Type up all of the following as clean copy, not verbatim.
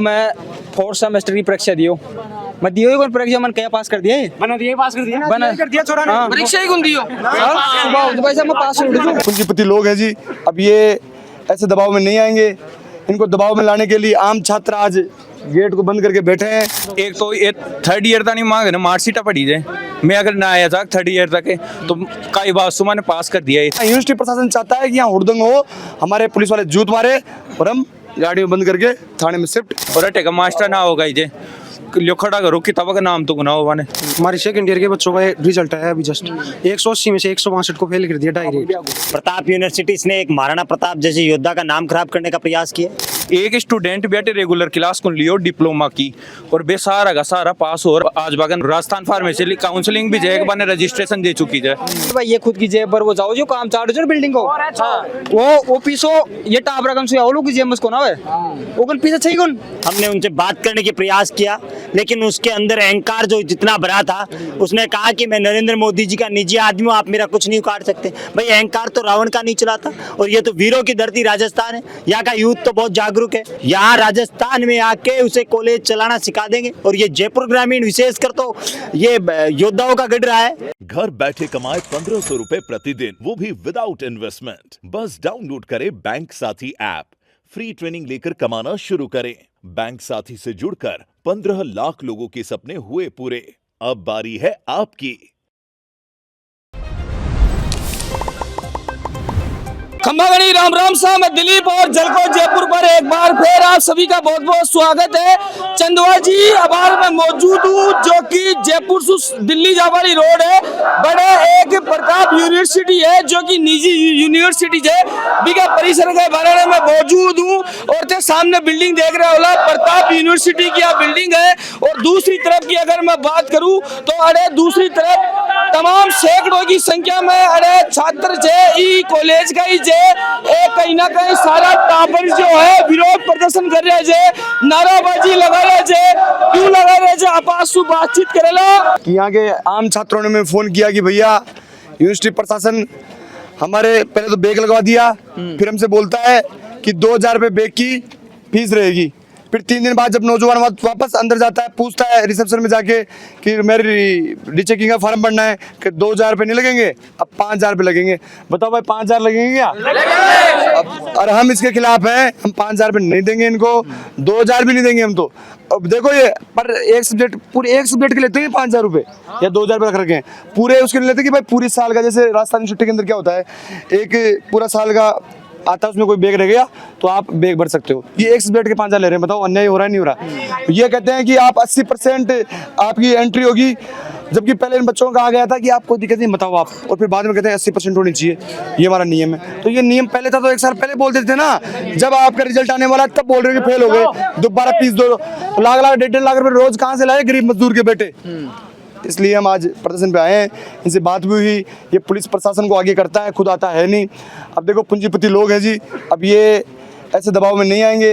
मैं 4th semester की परीक्षा दियो। मैं दियो कौन परीक्षा मन क्या पास कर दिया है? बना दिए पास कर दिया बना कर दिया छोरा ने परीक्षा ही कौन दियो? सुबह तो भाई साहब मैं पास हो गया। पूंजीपति लोग हैं जी। अब ये ऐसे दबाव में नहीं आएंगे। इनको दबाव में लाने के लिए आम छात्र आज गेट को बंद करके बैठे हैं। एक तो ये 3rd ईयर तक नहीं मांग ना मार्कशीट पड़ी जाए। मैं अगर ना आया था 3rd ईयर तक तो कई बार सुमा ने पास कर दिया। यूनिवर्सिटी प्रशासन चाहता है कि यहाँ हुड़दंग हो, हमारे पुलिस वाले जूत मारे और हम गाड़ी में बंद करके थाने में शिफ्ट। और टेका मास्टर ना होगा जे लियो खड़ा करो किताब का नाम तो गुना होगा ने। हमारे 2nd ईयर के बच्चों का रिजल्ट है अभी जस्ट 180 में से 162 को फेल कर दिया डायरेक्ट। प्रताप यूनिवर्सिटी इसने एक महाराणा प्रताप जैसे योद्धा का नाम खराब करने का प्रयास किया। एक स्टूडेंट बैठे रेगुलर क्लास को लियो डिप्लोमा की और बेसारा का सारा पास हो। आज बागन राजस्थान फार्मेसी काउंसलिंग भी जाएगा बने रजिस्ट्रेशन दे चुकी है। भाई ये खुद की जेब पर वो जाओ जो काम चार्ज जो बिल्डिंग को वो पीछो ये टाप रकम से आओ लोग की जेब में को ना है वो कौन पीछे चाहिए कौन। हमने उनसे बात करने की प्रयास किया लेकिन उसके अंदर अहंकार जो जितना भरा था उसने कहा कि मैं नरेंद्र मोदी जी का निजी आदमी हूँ, आप मेरा कुछ नहीं उखाड़ सकते। भाई अहंकार तो रावण का नहीं चला था। और ये तो वीरों की धरती राजस्थान है, यहाँ का यूथ तो बहुत जागरूक है। यहाँ राजस्थान में आके उसे कॉलेज चलाना सिखा देंगे। और ये जयपुर ग्रामीण विशेषकर तो ये योद्धाओं का गढ़ रहा है। घर बैठे कमाए 1500 रुपए प्रतिदिन, वो भी विदाउट इन्वेस्टमेंट। बस डाउनलोड करें बैंक साथी ऐप, फ्री ट्रेनिंग लेकर कमाना शुरू करें। बैंक साथी से जुड़कर 15 लाख लोगों के सपने हुए पूरे। अब बारी है आपकी। खंभागणी राम राम सा, मैं दिलीप और जलको जयपुर पर एक बार फिर आप सभी का बहुत बहुत स्वागत है। चंदवा जी अबार में मौजूद हूँ जो कि जयपुर से दिल्ली जा वाली रोड है। बड़े एक प्रताप यूनिवर्सिटी है जो कि निजी यूनिवर्सिटी है बिका परिसर के बारे में मौजूद हूँ। और ते सामने बिल्डिंग देख रहे होला प्रताप यूनिवर्सिटी की बिल्डिंग है। और दूसरी तरफ की अगर मैं बात करूँ तो अरे दूसरी तरफ तमाम सैकड़ों की संख्या में अरे छात्र जे कॉलेज का ही कहीं ना कहीं सारा टापर जो है विरोध प्रदर्शन कर रहे हैं, नाराबाजी लगा रहे हैं। क्यों लगा रहे हैं? आपस में बातचीत करेला कि यहाँ के आम छात्रों ने मैं फोन किया कि भैया यूनिवर्सिटी प्रशासन हमारे पहले तो बैग लगवा दिया, फिर हमसे बोलता है कि 2000 रुपये बैग की फीस रहेगी। फिर 3 दिन बाद जब नौजवान वापस अंदर जाता है पूछता है रिसेप्शन में जाके कि मेरी रीचेकिंग का फॉर्म भरना है कि 2000 रुपये नहीं लगेंगे, अब 5000 रुपये लगेंगे। बताओ भाई 5000 लगेंगे क्या? और हम इसके खिलाफ हैं, हम 5000 रुपये नहीं देंगे इनको, 2000 भी नहीं देंगे हम तो। अब देखो ये पर एक सब्जेक्ट पूरे एक सब्जेक्ट के लेते हैं 5000 रुपये या 2000 रुपये रख रखे हैं। पूरे उसके लिए लेते हैं कि भाई पूरी साल का, जैसे राजस्थान छुट्टी के अंदर क्या होता है एक पूरा साल का आता है उसमें कोई बैग रह गया तो आप बैग भर सकते हो। ये एक सब्जेक्ट के 5000 ले रहे हैं। बताओ अन्याय हो रहा है नहीं हो रहा? ये कहते हैं कि आप 80% आपकी एंट्री होगी, जबकि पहले इन बच्चों का आ गया था कि आपको दिक्कत नहीं बताओ आप, और फिर बाद में कहते हैं 80% होनी चाहिए, ये हमारा नियम है। तो ये नियम पहले था तो 1 साल पहले बोल देते थे ना, जब आपका रिजल्ट आने वाला तब बोल रहे हो कि फेल हो गए, दोबारा फीस दो। लाख लाख 1.5 लाख रुपए रोज कहाँ से लाए गरीब मजदूर के बेटे? इसलिए हम आज प्रदर्शन पे आए हैं। इनसे बात भी हुई, ये पुलिस प्रशासन को आगे करता है, खुद आता है नहीं। अब देखो पूंजीपति लोग हैं जी। अब ये ऐसे दबाव में नहीं आएंगे।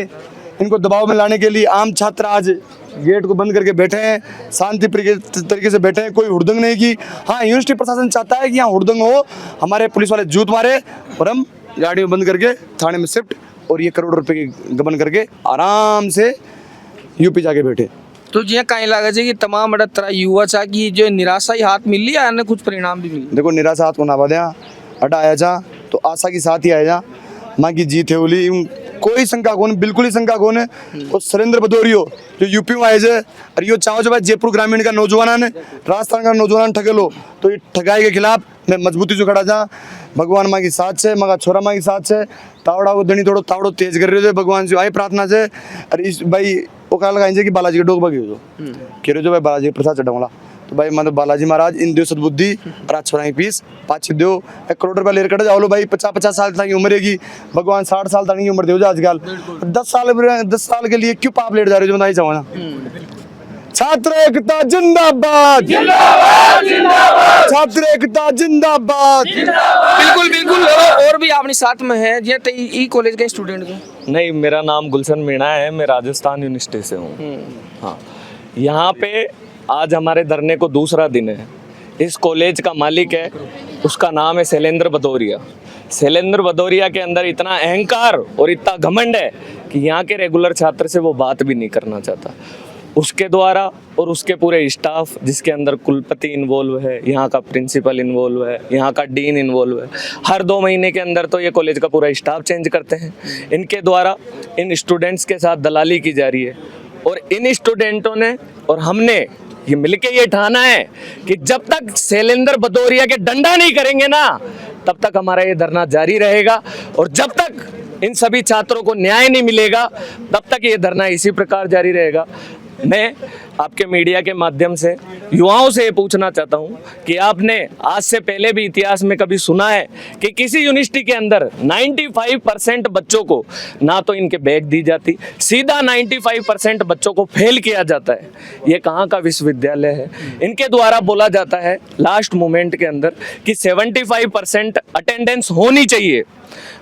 इनको दबाव में लाने के लिए आम छात्र आज गेट को बंद करके बैठे हैं, शांति तरीके से बैठे हैं, कोई हुड़दंग नहीं की। हाँ, यूनिवर्सिटी प्रशासन चाहता है कि यहाँ हुड़दंग हो, हमारे पुलिस वाले जूत मारे और हम गाड़ी में बंद करके थाने में शिफ्ट और ये करोड़ों रुपए की गबन करके आराम से यूपी जाके बैठे। तो जी कहीं लगा कि तमाम बड़ा तरह युवा चा की जो निराशा ही हाथ मिल लिया है, कुछ परिणाम भी मिले। देखो निराशा हाथ को ना बढ़ा अड्डा आया जा तो आशा की साथ ही आया जा, माँ की जीत है बोली। कोई शंका कौन, बिल्कुल ही शंका कौन है। और सुरेंद्र भदौरियो जो यूपी में आए जे और यो चाहो जो भाई जयपुर ग्रामीण का नौजवान है, राजस्थान का नौजवान ठगे लो, तो ये ठगाई के खिलाफ मैं मजबूती से खड़ा जा। भगवान माँ की साथ से, मगा छोरा माँ की साथ से, तावड़ा को दनी थोड़ो तावड़ो तेज कर रहे हो भगवान से आई प्रार्थना से। अरे इस भाई वो कहा लगाए कि बालाजी के डोक बगे हो कह रहे हो भाई बालाजी प्रसाद चढ़ाऊंगा तो भाई मतलब बालाजी महाराज इन देव सदबुद्धि और छोरा की फीस 5 दो 1 करोड़ रुपया लेकर कट जाओ लो भाई। 50 साल तक की उम्र है, भगवान 60 साल तक की उम्र दे आजकल। 10 साल के लिए क्यों पाप लेट जा रहे हो? बताइए चाहो ना। छात्र एकता जिंदाबाद, छात्र एकता जिंदाबाद। बिल्कुल बिल्कुल। और भी अपने साथ में है ये ई कॉलेज के स्टूडेंट को। नहीं, मेरा नाम गुलशन मीणा है, मैं राजस्थान यूनिवर्सिटी से हूँ। हाँ, यहाँ पे आज हमारे धरने को दूसरा दिन है। इस कॉलेज का मालिक है, उसका नाम है शैलेंद्र भदौरिया। शैलेंद्र भदौरिया के अंदर इतना अहंकार और इतना घमंड है कि यहाँ के रेगुलर छात्र से वो बात भी नहीं करना चाहता। उसके द्वारा और उसके पूरे स्टाफ, जिसके अंदर कुलपति इन्वॉल्व है, यहाँ का प्रिंसिपल इन्वॉल्व है, यहाँ का डीन इन्वॉल्व है, हर 2 महीने के अंदर तो ये कॉलेज का पूरा स्टाफ चेंज करते हैं। इनके द्वारा इन स्टूडेंट्स के साथ दलाली की जा रही है और इन स्टूडेंटों ने और हमने ये मिलके ये ठाना है कि जब तक शैलेंद्र भदौरिया के डंडा नहीं करेंगे ना, तब तक हमारा ये धरना जारी रहेगा और जब तक इन सभी छात्रों को न्याय नहीं मिलेगा तब तक ये धरना इसी प्रकार जारी रहेगा। मैं आपके मीडिया के माध्यम से युवाओं से ये पूछना चाहता हूँ कि आपने आज से पहले भी इतिहास में कभी सुना है कि किसी यूनिवर्सिटी के अंदर 95% बच्चों को ना तो इनके बैग दी जाती, सीधा 95% बच्चों को फेल किया जाता है। ये कहाँ का विश्वविद्यालय है? इनके द्वारा बोला जाता है लास्ट मोमेंट के अंदर कि 75% अटेंडेंस होनी चाहिए।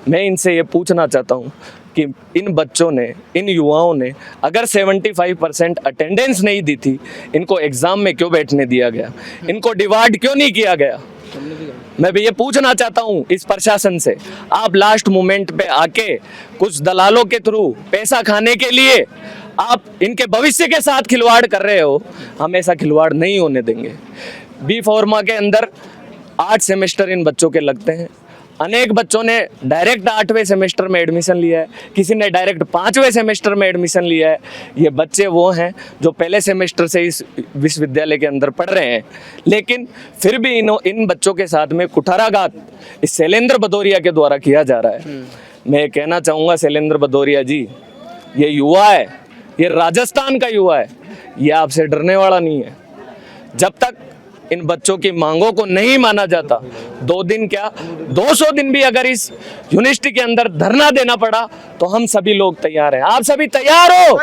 मैं इनसे ये पूछना चाहता हूँ कि इन बच्चों ने, इन युवाओं ने अगर 75% अटेंडेंस नहीं दी थी, इनको एग्ज़ाम में क्यों बैठने दिया गया? इनको डिवार्ड क्यों नहीं किया गया? मैं भी ये पूछना चाहता हूँ इस प्रशासन से। आप लास्ट मोमेंट पे आके कुछ दलालों के थ्रू पैसा खाने के लिए आप इनके भविष्य के साथ खिलवाड़ कर रहे हो। हम ऐसा खिलवाड़ नहीं होने देंगे। बी फार्मा के अंदर 8 सेमेस्टर इन बच्चों के लगते हैं। अनेक बच्चों ने डायरेक्ट 8वें सेमेस्टर में एडमिशन लिया है, किसी ने डायरेक्ट 5वें सेमेस्टर में एडमिशन लिया है। ये बच्चे वो हैं जो पहले सेमेस्टर से इस विश्वविद्यालय के अंदर पढ़ रहे हैं, लेकिन फिर भी इन बच्चों के साथ में कुठाराघात इस शैलेंद्र भदौरिया के द्वारा किया जा रहा है। मैं कहना चाहूँगा शैलेंद्र भदौरिया जी, ये युवा है, ये राजस्थान का युवा है, ये आपसे डरने वाला नहीं है। जब तक इन बच्चों की मांगों को नहीं माना जाता, 2 दिन क्या 200 दिन भी अगर इस यूनिवर्सिटी के अंदर धरना देना पड़ा तो हम सभी लोग तैयार हैं। आप सभी तैयार हो?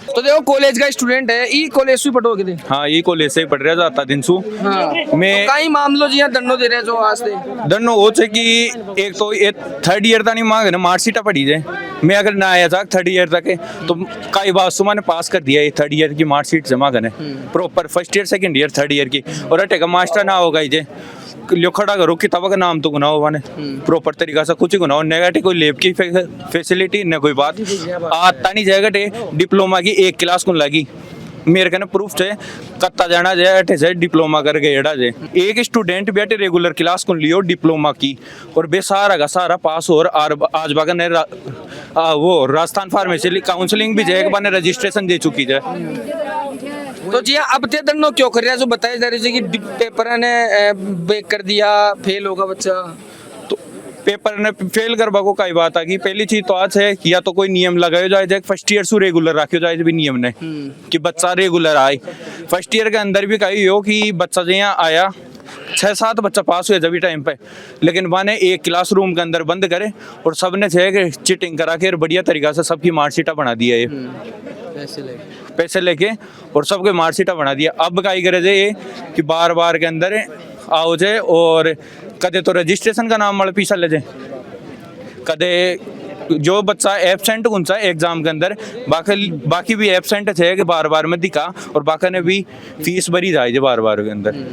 तो देखो कॉलेज का स्टूडेंट है, ई कॉलेज से पढ़ोगे थे? हाँ, ये कॉलेज से पढ़ रहा जाता दिन सु मैं तो कई मामलों जी दंडो दे रहे जो आज से दन्नो हो छे कि एक तो ये 3rd ईयर तक नहीं मांगे ना मार्कशीट पड़ी जाए। मैं अगर ना आया था 3rd ईयर तक तो कई बार सुमा ने पास कर दिया ये 3rd ईयर की मार्कशीट जमा करने proper 1st year 2nd year 3rd year की, और अटे का मास्टर ना होगा जे लियो खड़ा करो किताब का नाम तो गुनाहो बने प्रॉपर तरीका से कुछ गुनाहो नेगेटिव कोई लैब की फैसिलिटी न कोई बात आता नहीं जाएगा। डिप्लोमा की 1 क्लास को लगी मेरे कहने प्रूफ से कत्ता जाना जाए अठे से डिप्लोमा कर गए एड़ा जे एक स्टूडेंट भी अटे रेगुलर क्लास को लियो डिप्लोमा की और बेसारा का सारा पास और आज बागा ने वो राजस्थान फार्मेसी काउंसलिंग भी जाए बने रजिस्ट्रेशन दे चुकी है। तो जी अब ते दंडो क्यों कर रहा है? जो बताया जा रही है कि पेपर ने बेक कर दिया, फेल होगा बच्चा। तो पेपर ने फेल करवा को कई बात आ गई। पहली चीज तो आज है कि या तो कोई नियम लगायो जाए 1st ईयर से रेगुलर रखियो जाए भी नियम ने कि बच्चा रेगुलर आए। 1st ईयर के अंदर भी कही हो कि बच्चा जो यहाँ आया 6-7 बच्चा पास हुए जब टाइम पे, लेकिन माने एक क्लासरूम के अंदर बंद करे और सबने छे चिटिंग करा के बढ़िया तरीका से सबकी मार्कशीटा बना दिया ये पैसे लेके और सबके मार्कशीटा बना दिया। अब का करे ये कि बार के अंदर आओ जाए और कदे तो रजिस्ट्रेशन का नाम वाले पीछा ले जाए, कदे जो बच्चा एब्सेंट उनसा एग्जाम के अंदर बाकी भी एब्सेंट है कि बार में दिखा और बाकी ने भी फीस भरी जाए बार के अंदर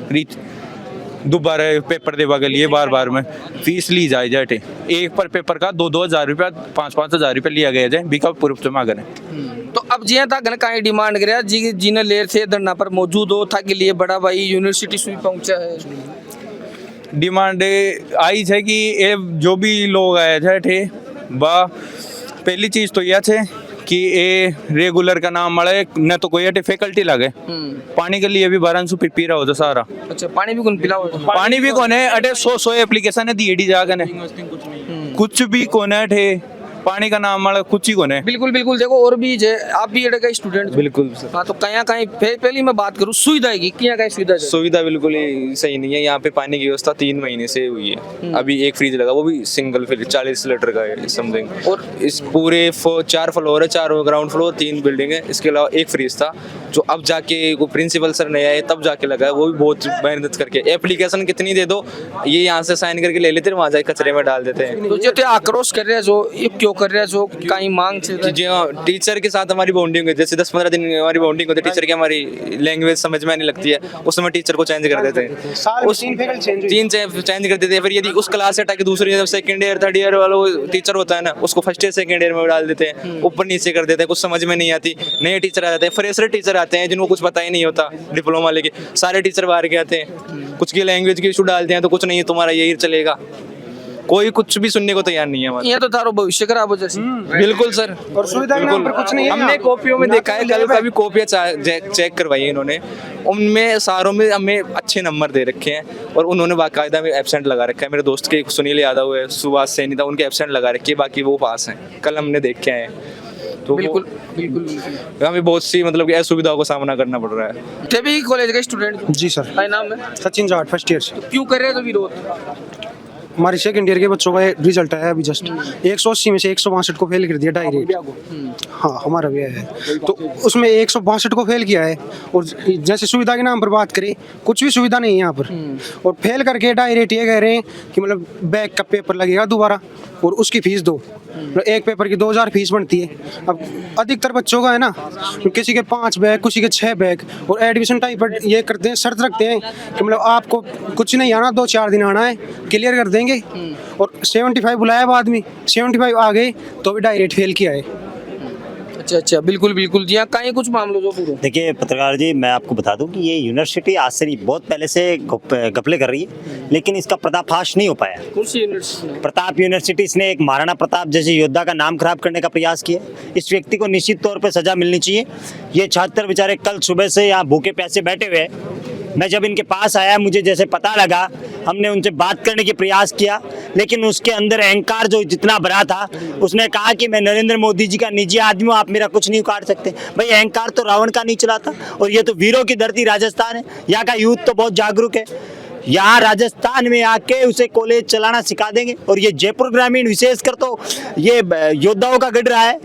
दोबारा पेपर देवा के लिए बार में फीस ली जाए जाटे एक पर पेपर का 2-2 हज़ार रुपया 5-5 हज़ार रुपया लिया गया जाए बिका प्रूफ जमा करें। तो अब जी तक कहीं डिमांड करे जी जिन्हें लेर थे धरना पर मौजूद हो था के लिए बड़ा भाई यूनिवर्सिटी सुई पहुंचा है। डिमांड आई है कि ये जो भी लोग आए थे बा पहली चीज तो यह है कि ए रेगुलर का नाम मड़े न तो कोई फैकल्टी लगे पानी के लिए भी 1200 पी रहा हो सारा। अच्छा पानी भी कौन पिला हो? पानी भी कौन है अटे 100 एप्लीकेशन है दी जाकर ने कुछ भी कौन है अटे पानी का नाम वाला कुछ ही कौन है। बिल्कुल देखो और भी आप भी एडे का स्टूडेंट बिल्कुल सर। हाँ तो कहीं पहली मैं बात करूँ सुविधा की क्या कहीं सुविधा बिल्कुल ही सही नहीं है। यहाँ पे पानी की व्यवस्था 3 महीने से हुई है। अभी एक फ्रिज लगा वो भी सिंगल फ्रिज 40 लीटर का है समथिंग और इस पूरे 4 फ्लोर है, 4 ग्राउंड फ्लोर 3 बिल्डिंग है। इसके अलावा एक फ्रिज था जो अब जाके वो प्रिंसिपल सर नया है तब जाके लगा है, वो भी बहुत मेहनत करके। एप्लीकेशन कितनी दे दो, ये यहाँ से साइन करके ले लेते हैं, वहाँ जाके कचरे में डाल देते हैं। तो जो आक्रोश कर रहे हैं जो ये क्यों कर रहे हैं, जो कहीं मांग से जी हाँ, टीचर के साथ हमारी बॉन्डिंग है, जैसे 10-15 दिन हमारी बॉन्डिंग होती है टीचर की, हमारी लैंग्वेज समझ में नहीं लगती है, उस समय टीचर को चेंज कर देते हैं, उस 3 चेंज कर देते हैं। फिर यदि उस क्लास से हटा के दूसरी सेकंड ईयर थर्ड ईयर वाला टीचर होता है ना, उसको फर्स्ट ईयर सेकंड ईयर में डाल देते हैं, ऊपर नीचे कर देते हैं, कुछ समझ में नहीं आती। नए टीचर आ जाते हैं, फ्रेशर टीचर आते हैं जिनको कुछ पता ही नहीं होता, डिप्लोमा लेके सारे टीचर बाहर के आते हैं, कुछ की लैंग्वेज की इशू डालते हैं, तो कुछ नहीं है तुम्हारा यही चलेगा, कोई कुछ भी सुनने को तैयार नहीं है हमारा। ये तो तारो भविष्य खराब हो जैसे। बिल्कुल सर, और सुविधा के नाम पर कुछ नहीं है। हमने कॉपियों में देखा है, कल कभी कॉपियाँ चेक करवाई है इन्होंने, उनमें सारों में हमें अच्छे नंबर दे रखे हैं, और उन्होंने बाकायदा में एब्सेंट लगा रखा है। मेरे दोस्त के सुनील यादव है, सुभाष सैनी था, उनके एब्सेंट लगा रखे है, बाकी वो पास हैं, कल हमने देखे हैं। तो बिल्कुल हमें बहुत सी मतलब कि असुविधाओं का सामना करना पड़ रहा है। तभी कॉलेज का स्टूडेंट जी सर। क्या नाम है? सचिन जाट, फर्स्ट ईयर से। क्यों कर रहे हैं तो विरोध? हमारे सेकंड ईयर के बच्चों का रिजल्ट आया अभी जस्ट, 180 में से 162 को फेल कर दिया डायरेक्ट। हाँ हमारा भी है, तो उसमें 162 को फेल किया है। और जैसे सुविधा के नाम पर बात करें, कुछ भी सुविधा नहीं है यहाँ पर, और फेल करके डायरेक्ट ये कह रहे हैं कि मतलब बैक का पेपर लगेगा दोबारा और उसकी फीस दो। मतलब एक पेपर की 2000 फीस बनती है। अब अधिकतर बच्चों का है ना, किसी के 5 बैग, किसी के 6 बैग, और एडमिशन टाइम पर ये करते हैं, शर्त रखते हैं कि मतलब आपको कुछ नहीं आना, 2-4 दिन आना है, क्लियर कर देंगे। और 75 बुलाया बाद में, 75 आ गए तो भी डायरेक्ट फेल किया है। अच्छा, बिल्कुल बिल्कुल जी। कहीं कुछ मामलों जो पूरे देखिए पत्रकार जी, मैं आपको बता दूं कि ये यूनिवर्सिटी आज से नहीं, बहुत पहले से घपले कर रही है, लेकिन इसका पर्दाफाश नहीं हो पाया। कौन सी यूनिवर्सिटी? प्रताप यूनिवर्सिटी, इसने एक महाराणा प्रताप जैसे योद्धा का नाम खराब करने का प्रयास किया। इस व्यक्ति को निश्चित तौर पर सजा मिलनी चाहिए। ये छात्र बेचारे कल सुबह से यहाँ भूखे प्यासे बैठे हुए हैं। मैं जब इनके पास आया, मुझे जैसे पता लगा, हमने उनसे बात करने की प्रयास किया, लेकिन उसके अंदर अहंकार जो जितना भरा था, उसने कहा कि मैं नरेंद्र मोदी जी का निजी आदमी हूँ, आप मेरा कुछ नहीं उखाड़ सकते। भाई अहंकार तो रावण का नहीं चला था, और ये तो वीरों की धरती राजस्थान है, यहाँ का यूथ तो बहुत जागरूक है। यहाँ राजस्थान में आके उसे कॉलेज चलाना सिखा देंगे। और ये जयपुर ग्रामीण विशेषकर तो ये योद्धाओं का गढ़ रहा है,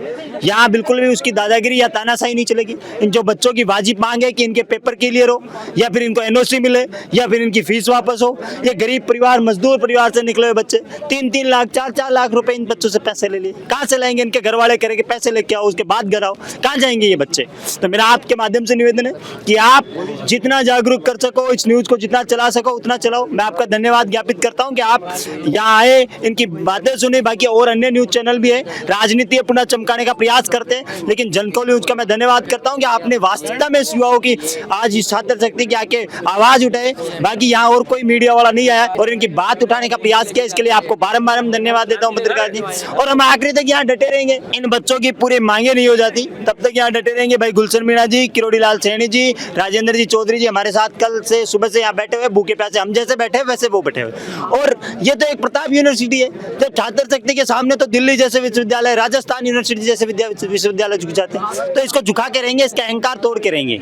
यहाँ बिल्कुल भी उसकी दादागिरी या तानाशाही नहीं चलेगी। इन जो बच्चों की वाजिब मांग है कि इनके पेपर क्लियर हो, या फिर इनको एनओसी मिले, या फिर इनकी फीस वापस हो। ये गरीब परिवार, मजदूर परिवार से निकले हुए बच्चे 3-3 लाख 4-4 लाख रुपए इन बच्चों से पैसे ले लिए, कहाँ से लाएंगे? इनके घर वाले करेंगे पैसे लेके आओ, उसके बाद घर आओ, कहाँ जाएंगे ये बच्चे? तो मेरा आपके माध्यम से निवेदन है कि आप जितना जागरूक कर सको, इस न्यूज को जितना चला सको उतना चलाओ। मैं आपका धन्यवाद ज्ञापित करता हूं कि आप यहाँ आए, इनकी बातें सुने। बाकी और अन्य न्यूज चैनल भी है, राजनीति अपना चमकाने का प्रयास करते हैं, लेकिन जनकल न्यूज का मैं धन्यवाद करता हूं कि आपने वास्तविकता में इस युवाओं की आज इस छात्र शक्ति की आके आवाज उठाए। बाकी यहाँ और कोई मीडिया वाला नहीं आया और इनकी बात उठाने का प्रयास किया, इसके लिए आपको बारम्बार हम धन्यवाद देता हूँ पत्रकार जी। और हम आखिरी तक यहाँ डटे रहेंगे, इन बच्चों की पूरी मांगे नहीं हो जाती तब तक यहाँ डटे रहेंगे। भाई गुलशन मीणा जी, किरोड़ी लाल सैनी जी, राजेंद्र जी चौधरी जी हमारे साथ कल से सुबह से यहाँ बैठे हुए, भूखे प्यासे हम जैसे बैठे वैसे वो बैठे हुए। और ये तो एक प्रताप यूनिवर्सिटी है, तो छात्र शक्ति के सामने तो दिल्ली जैसे विश्वविद्यालय, राजस्थान यूनिवर्सिटी जैसे विश्वविद्यालय झुक जाते हैं, तो इसको झुका के रहेंगे, इसका अहंकार तोड़ के रहेंगे।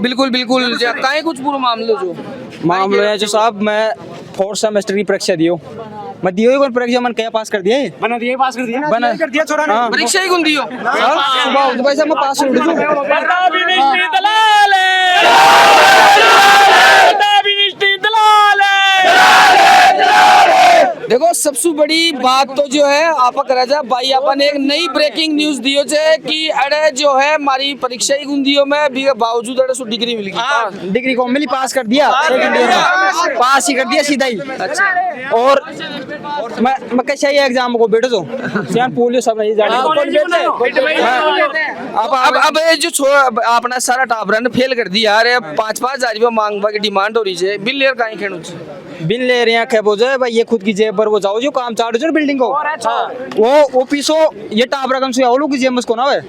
बिल्कुल बिल्कुल। कहीं कुछ पूरा मामले जो मामलो है जो साहब, मैं 4th सेमेस्टर की परीक्षा दियो, मैं दियो ही परीक्षा, मैंने क्या पास कर दिया है, बना दिया, पास कर दिया, बना कर दिया छोरा ने। परीक्षा ही कौन दियो? सुबह पैसा मैं पास कर दूं। देखो सबसे बड़ी बात तो जो है आपक राजा भाई अपन एक नई ब्रेकिंग न्यूज दियो छे कि अड़े जो है हमारी परीक्षा ही गुंदियों में भी बावजूद अड़े सो डिग्री मिल गई। डिग्री को मिली, पास कर दिया, सेकंड ईयर में पास ही कर दिया सीधा ही। अच्छा। और मैं कैसे ही एग्जाम को बैठो तो सियान पोलियो सब नहीं जाने। अब ये जो अपना सारा टाबरन फेल कर दिया, अरे 5-5 हजार रुपया मांगवा की डिमांड हो रही है, बिल लेर कहीं खेणु बिन ले रहे हैं क्या बोझ है भाई, ये खुद की जेब पर वो जाओ जो काम चाड़ो जो बिल्डिंग को वो पीसो ये टाप रकम से आओ की जेब मुझको ना है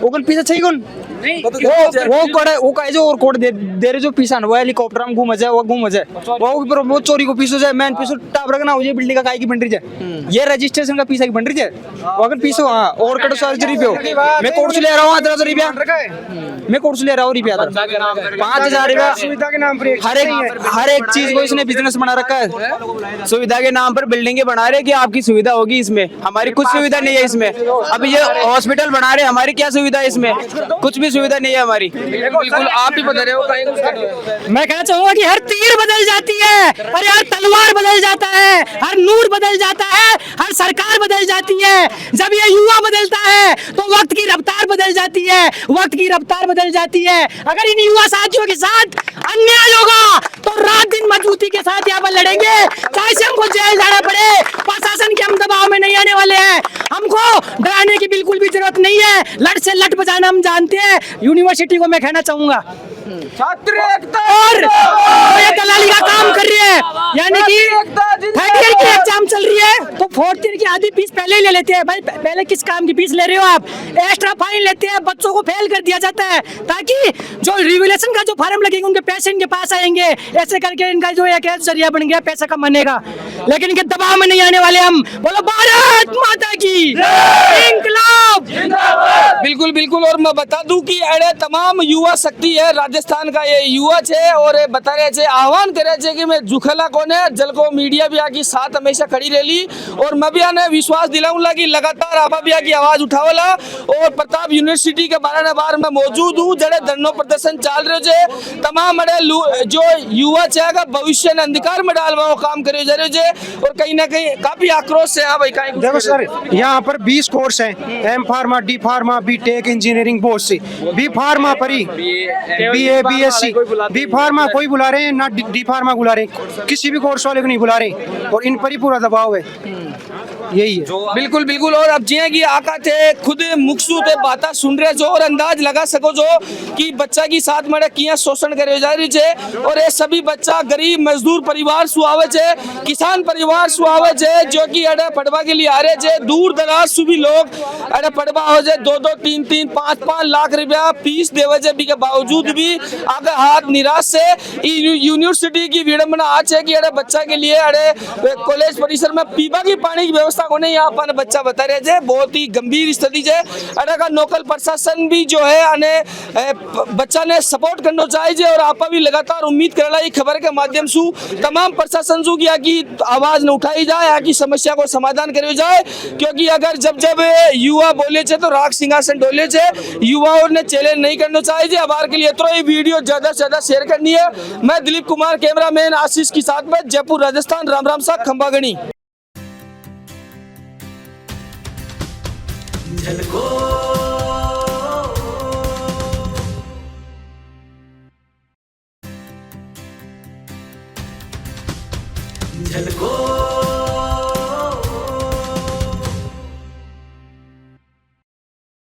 वो कौन पीछे चाहिए कौन वो कोड़े वो कहे जो और कोड दे रहे जो पीसा वो हेलीकॉप्टर में घूम जाए, वो घूम जाए वो चोरी को पीसो जाए, मैन पीसो टाप रखना हो जाए बिल्डिंग का काय की बन रही है, ये रजिस्ट्रेशन का पीसा की बन रही है, वो अगर पीसो हाँ और कटो 100 रुपये मैं कोर्ट से ले रहा हूँ 1000 रुपया, मैं कोर्ट से ले रहा हूँ रुपया 5000 रुपया सुविधा के नाम पर हर एक चीज को इसने बिजनेस बना रखा है। सुविधा के नाम पर बिल्डिंगें बना रहे कि आपकी सुविधा होगी, इसमें हमारी कुछ सुविधा नहीं है। इसमें अभी ये हॉस्पिटल बना रहे, हमारी क्या सुविधा है इसमें? कुछ भी की सुविधा नहीं है हमारी। बिल्कुल आप ही बता रहे हो कहीं कुछ मैं कहना चाहूंगा कि हर तीर बदल जाती है, और हर तलवार बदल जाता है, हर नूर बदल जाता है, हर सरकार बदल जाती है। जब ये युवा बदलता है तो वक्त की रफ्तार बदल जाती है, वक्त की रफ्तार बदल जाती है। अगर इन युवा साथियों के साथ अन्याय होगा तो रात दिन मजबूती के साथ यहाँ पर लड़ेंगे, चाहे से हमको जेल जाना पड़े। प्रशासन के हम दबाव में नहीं आने वाले हैं, हमको डराने की बिल्कुल भी जरूरत नहीं है। लट से लट बजाना हम जानते हैं। यूनिवर्सिटी को मैं कहना चाहूंगा छात्र एकता और ये दलाली का काम कर रही है, यानी कि थर्ड ईयर की एग्जाम चल रही है तो फोर्थ ईयर की आधी फीस पहले ही ले लेते हैं। भाई पहले किस काम की फीस ले रहे हो आप? एक्स्ट्रा फाइन लेते हैं, बच्चों को फेल कर दिया जाता है ताकि जो रिवोल्यूशन का जो फार्म लगेंगे उनके पैसे इनके पास आएंगे। ऐसे करके इनका जो एक जरिया बन गया पैसा कमाने का। लेकिन इनके दबाव में नहीं आने वाले हम। बोलो भारत माता की इंकलाब। बिल्कुल बिल्कुल। और मैं बता दूं कि अरे तमाम युवा शक्ति है राजस्थान का ये युवा छे और ये बता रहे छे आह्वान करे छे कि मैं जुखला कोने जलको मीडिया भी आकी साथ हमेशा खड़ी रहेली और मैं भी आने विश्वास दिलाऊंगा कि लगातार आप भी आकी आवाज उठावला। और प्रताप यूनिवर्सिटी के बार मैं मौजूद हूँ जड़े धरनो प्रदर्शन चल रहे छे। तमाम अड़े जो युवा छे का भविष्य ने अंधकार में डालवा काम करे जा रहे छे और कहीं ना कहीं काफी आक्रोश है। हाँ भाई कहीं देखो सर, यहाँ पर 20 कोर्स हैं, M pharma, D pharma, B tech, engineering, बहुत सी। बी फार्मा परी BA BSc, बी फार्मा कोई बुला रहे हैं ना, डी फार्मा बुला रहे हैं, किसी भी कोर्स वाले को नहीं बुला रहे और इन पर ही पूरा दबाव है। यही है। बिल्कुल बिल्कुल। और अब जिया की आका थे खुद मुखसू थे बातें सुन रहे जो और अंदाज लगा सको जो कि बच्चा की साथ में किया शोषण करे जा रही है। और ये सभी बच्चा गरीब मजदूर परिवार सुआवे छे, किसान परिवार सुआवे छे जो कि अड़े पढ़वा के लिए आ रहे छे। दूर दराज सभी लोग अड़े पढ़वा हो जाए 2-2, 3-3, 5-5 लाख रुपया फीस देवे छे के बावजूद भी आगे हाथ निराश से यूनिवर्सिटी की विडंबना आज है कि अड़े बच्चा के लिए अड़े कॉलेज परिसर में पीवा की पानी की व्यवस्था को नहीं यहाँ पर बच्चा बता रहे थे। बहुत ही गंभीर स्थिति है। अड़ा का लोकल प्रशासन भी जो है अने बच्चा ने सपोर्ट करना चाहिए और आप भी लगातार उम्मीद कर रहा है खबर के माध्यम से तमाम प्रशासन सु की आवाज न उठाई जाए, यहाँ की समस्या को समाधान करे जाए। क्योंकि अगर जब युवा बोले थे तो राग सिंहासन डोले थे, युवाओं ने चैलेंज नहीं करना चाहिए। आभार के लिए तो ये वीडियो ज्यादा से ज्यादा शेयर करनी है। मैं दिलीप कुमार कैमरामैन आशीष के साथ में जयपुर राजस्थान। राम राम सा खंबागणी। झलको